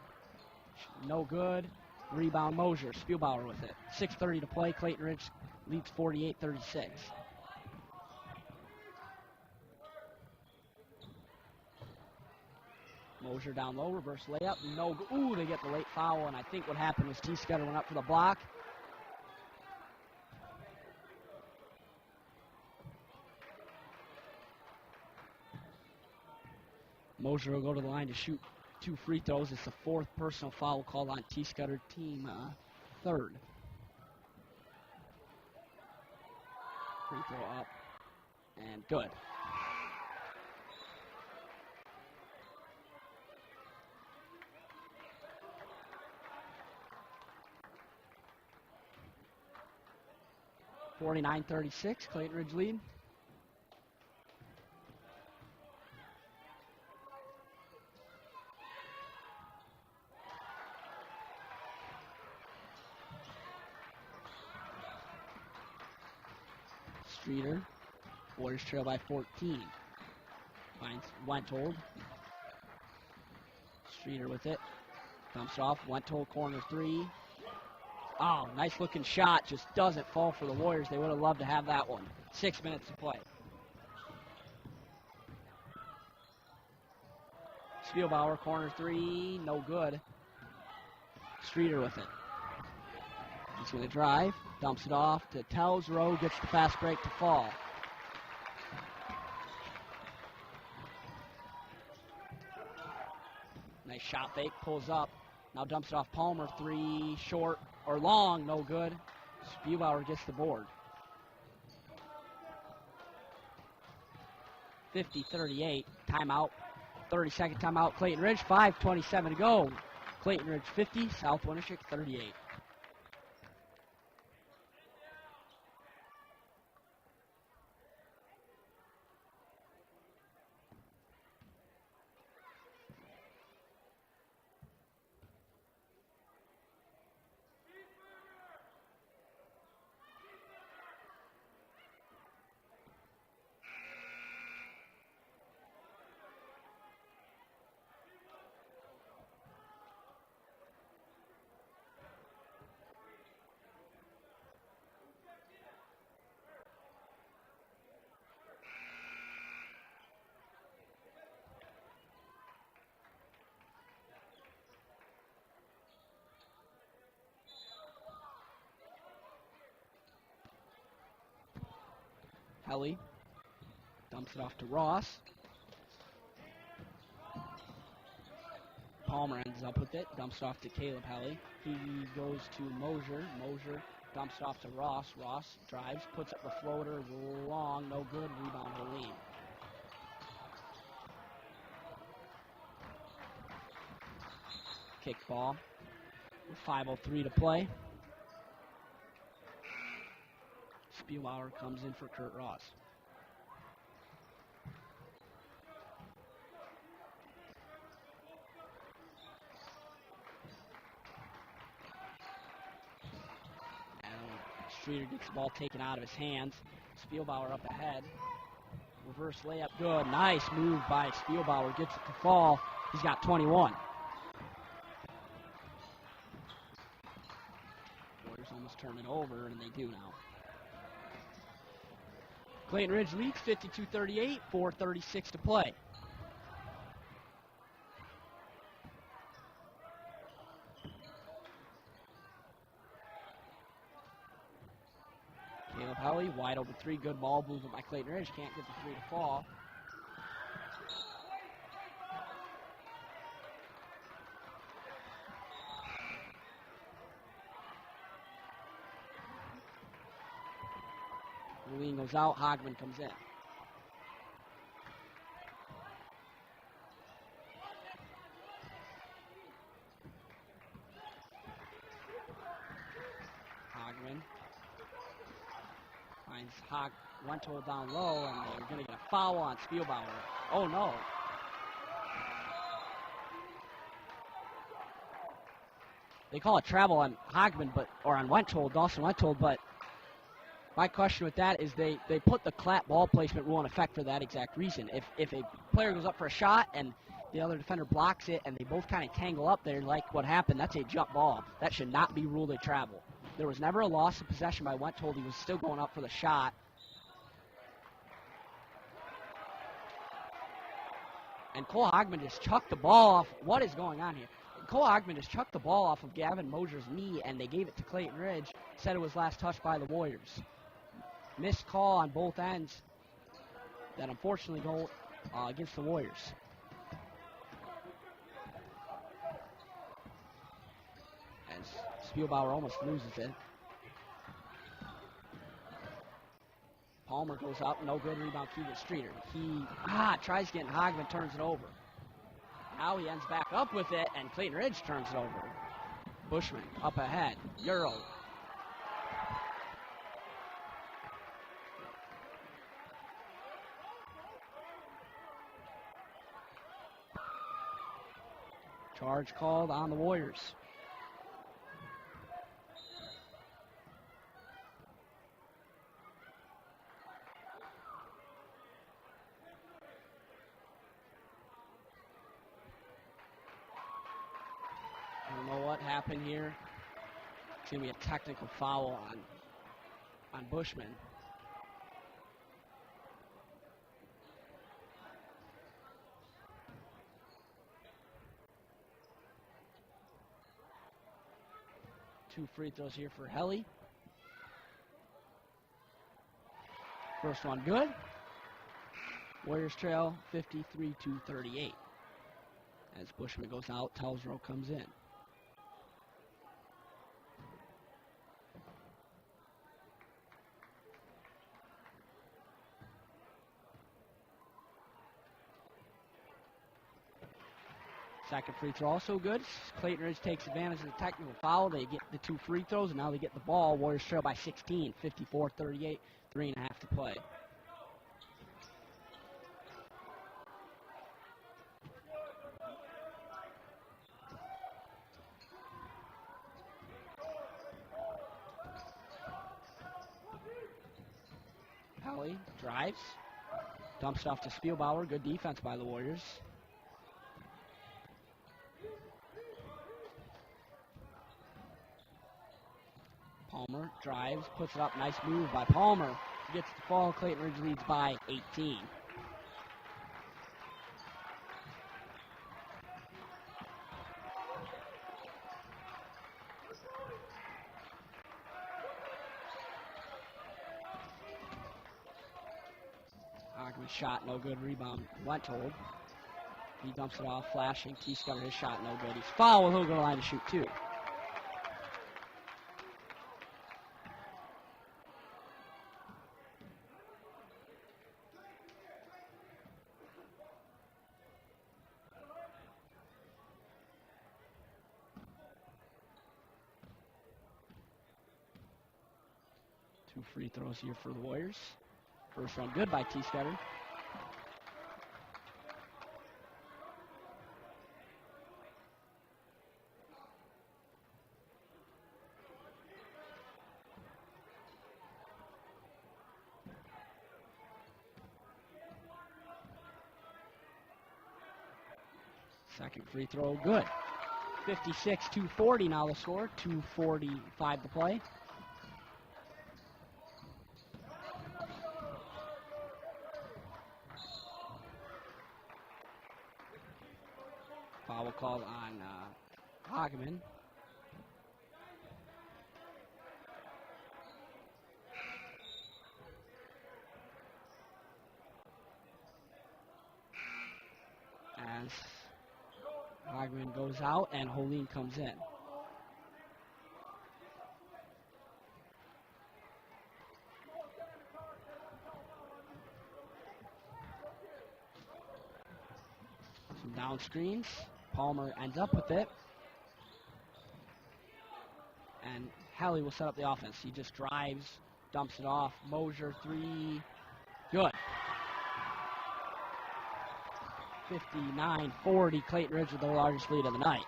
No good. Rebound Mosier, Spielbauer with it. 6:30 to play, Clayton Ridge leads 48-36. Mosier down low, reverse layup, no, ooh, they get the late foul, and I think what happened was T-Scudder went up for the block. Mosier will go to the line to shoot 2 free throws. It's the 4th personal foul called on T-Scudder, team 3rd. Free throw up, and good. (49-36), Clayton Ridge lead. Streeter, Warriors trail by 14. Finds Wentold. Streeter with it. Dumps off. Wentold corner 3. Oh, nice looking shot. Just doesn't fall for the Warriors. They would have loved to have that one. 6 minutes to play. Spielbauer corner 3. No good. Streeter with it. He's going to drive. Dumps it off to Telsrow. Gets the fast break to fall. Nice shot fake. Pulls up. Now dumps it off Palmer. 3 short or long. No good. Spielbauer gets the board. 50-38. Timeout. 30-second timeout. Clayton Ridge. 5:27 to go. Clayton Ridge 50. South Winneshiek 38. Helly dumps it off to Ross. Palmer ends up with it. Dumps off to Caleb Helly. He goes to Mosier. Mosier dumps it off to Ross. Ross drives, puts up the floater. Long, no good. Rebound Helene. Kick ball. 5:03 to play. Spielbauer comes in for Kurt Ross. Streeter gets the ball taken out of his hands. Spielbauer up ahead. Reverse layup, good. Nice move by Spielbauer. Gets it to fall. He's got 21. Warriors almost turn it over, and they do now. Clayton Ridge leads 52-38, 4:36 to play. Caleb Helly, wide open three, good ball movement by Clayton Ridge. Can't get the three to fall. Ruin goes out, Hogman comes in. Hogman finds Wenthold down low, and they're going to get a foul on Spielbauer. Oh no. They call it travel on Hogman, or on Wenthold, Dawson Wenthold, but my question with that is they put the clap ball placement rule in effect for that exact reason. If a player goes up for a shot and the other defender blocks it and they both kind of tangle up there like what happened, that's a jump ball. That should not be ruled a travel. There was never a loss of possession by Wenthold. He was still going up for the shot. And Cole Hogman just chucked the ball off. What is going on here? Cole Hogman just chucked the ball off of Gavin Mosier's knee, and they gave it to Clayton Ridge. Said it was last touched by the Warriors. Missed call on both ends that unfortunately go against the Warriors. As Spielbauer almost loses it. Palmer goes up, no good rebound, Keegan Streeter. He tries getting Hogman, turns it over. Now he ends back up with it, and Clayton Ridge turns it over. Bushman up ahead, Euro. Charge called on the Warriors. I don't know what happened here. It's going to be a technical foul on Bushman. Two free throws here for Helly. First one good. Warriors trail 53-38. As Bushman goes out, Telsrow comes in. Second free throw also good. Clayton Ridge takes advantage of the technical foul. They get the two free throws, and now they get the ball. Warriors trail by 16, 54-38, 3.5 to play. Helly drives, dumps it off to Spielbauer. Good defense by the Warriors. Palmer drives, puts it up. Nice move by Palmer. Gets the fall. Clayton Ridge leads by 18. Hogman shot, no good. Rebound, Wenthold. He dumps it off, flashing. T-Scudder, his shot, no good. He's fouled. He'll go to the line to shoot 2. Two free throws here for the Warriors. First one good by T-Scudder. Second free throw, good. 56-40 now the score. 2:45 to play. Foul call on Hageman. As Hageman goes out and Holine comes in. Some down screens. Palmer ends up with it. And Helly will set up the offense. He just drives, dumps it off. Mosier, 3. Good. 59-40. Clayton Ridge with the largest lead of the night.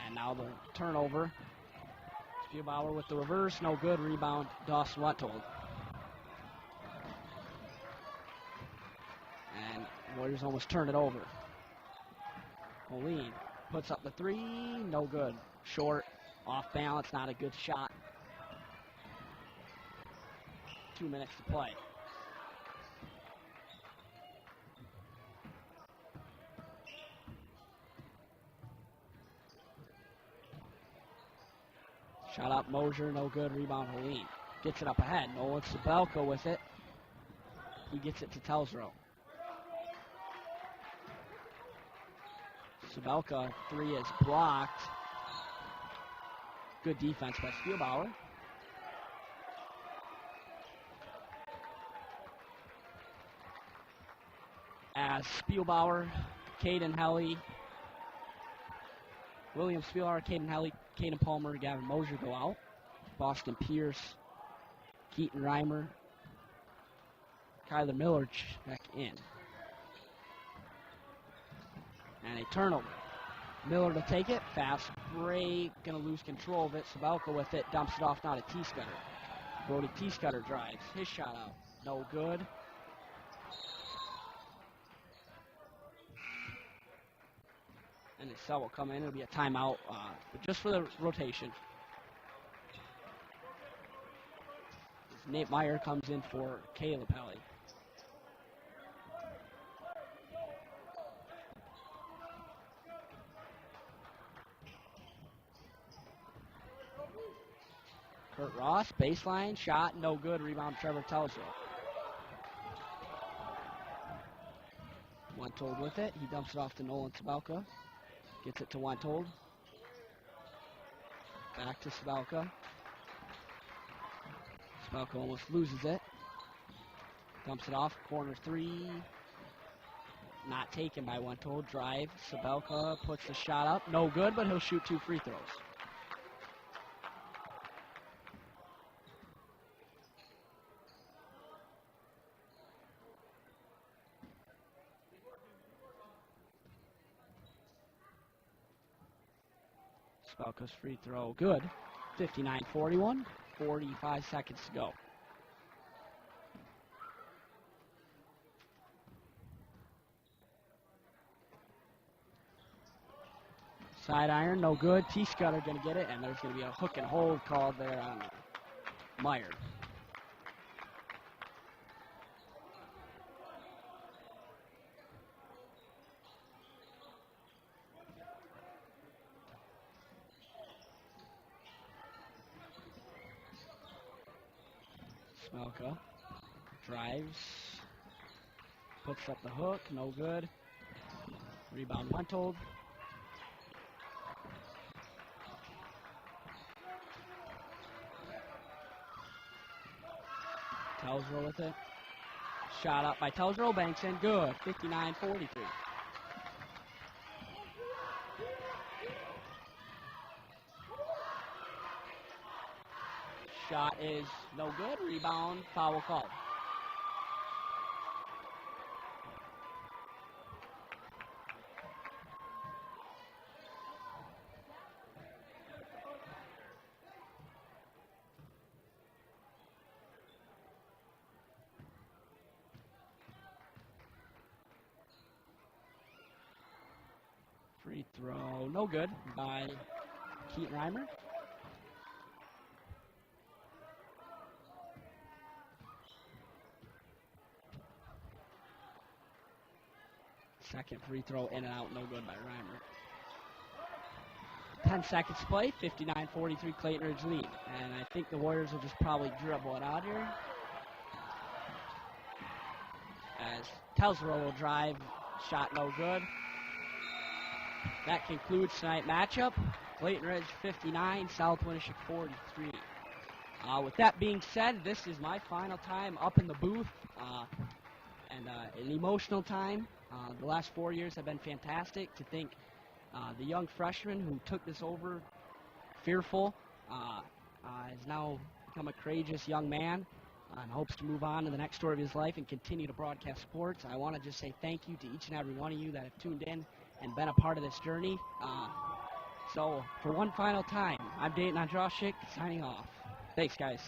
And now the turnover. Spielbauer with the reverse. No good. Rebound, Dawson Wettold. And Warriors almost turned it over. Moline puts up the 3. No good. Short. Off balance. Not a good shot. 2 minutes to play. Shot up Mosier, no good. Rebound Holine. Gets it up ahead. Nolan Sabelka with it. He gets it to Telsrow. Sabelka, 3 is blocked. Good defense by Spielbauer. As Spielbauer, Caden Helly, William Spielbauer, Caden Helly, Caden Palmer, Gavin Mosier go out. Boston Pierce, Keaton Reimer, Kyler Miller check in. And a turnover. Miller to take it. Fast break. Going to lose control of it. Sabelka with it. Dumps it off now to T-Scudder. Brody T-Scudder drives. His shot out. No good. And the cell will come in. It'll be a timeout, but just for the rotation. Nate Meyer comes in for Caleb Helly. Kurt Ross, baseline, shot, no good. Rebound, Trevor Telsrow. Wettold with it. He dumps it off to Nolan Sabelka. Gets it to Wettold. Back to Sabelka. Sabelka almost loses it. Dumps it off. Corner 3. Not taken by Wettold. Drive. Sabelka puts the shot up. No good, but he'll shoot 2 free throws. Sabelka's free throw good. 59-41. 45 seconds to go. Side iron, no good. T-Scudder going to get it, and there's going to be a hook and hold called there on Meyer. Sabelka drives. puts up the hook, no good. Rebound Wenthold. Telsrow with it. Shot up by Telsrow, banks in, good. 59-43. Shot is no good. Rebound, foul call. Free throw, no good by Keaton Reimer. Second free throw in and out, no good by Reimer. 10 seconds to play, 59-43 Clayton Ridge lead. And I think the Warriors will just probably dribble it out here. As Telsrow will drive, shot no good. That concludes tonight's matchup. Clayton Ridge 59, South Winneshiek 43. With that being said, this is my final time up in the booth, and an emotional time. The last 4 years have been fantastic. To think the young freshman who took this over, fearful, has now become a courageous young man and hopes to move on to the next story of his life and continue to broadcast sports. I want to just say thank you to each and every one of you that have tuned in and been a part of this journey. So, for one final time, I'm Clayton Ridge signing off. Thanks, guys.